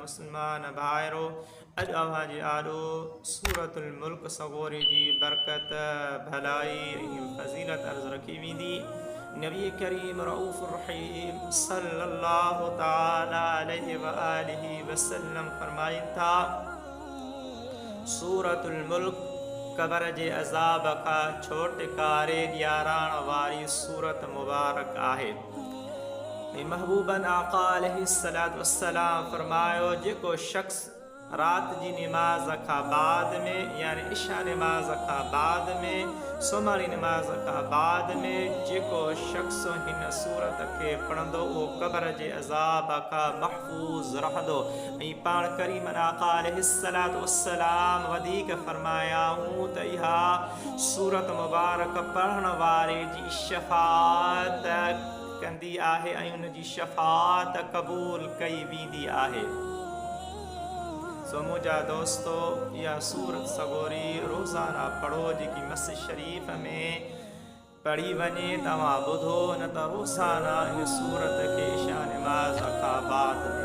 मुसलमान भाइरो अज अवाज आलो सूरतुल मुल्क सगोरी जी बरकत भलाई फजीलत अर्ज रखी वींदी। नबी करीम रऊफ़ुर रहीम सल्लल्लाहु ताला अलैहि व आलिहि वसल्लम फरमाइन था सूरतुल मुल्क कबर जे अज़ाब का छोटकारे ॾियारण वारी सूरत मुबारक आहे। महबूबन आका अलैहिस्सलातु वस्सलाम फरमायो जेको शख्स रात जी नमाज का बाद में यानी इशा नमाज का बाद में सुमरी नमाज का बाद में जेको शख्स हिन सूरत के पढ़ंदो वो कबर जे अज़ाब का महफूज रहंदो। पाण करीम आका अलैहिस्सलातु वस्सलाम वधीक फरमायाऊं त इहा सूरत मुबारक पढ़ण वारे जी शफ़ाअत कंदी आहे ऐं उन जी शफ़ाअत क़बूल कई वेंदी आहे। सो मुंहिंजा दोस्तो इहा सूरत सगोरी रोज़ाना पढ़ो जेकी मस्जिद शरीफ़ में पढ़ी वञे तव्हां ॿुधो न त रोज़ाना इन सूरत खे इशा नमाज़ खां बाद में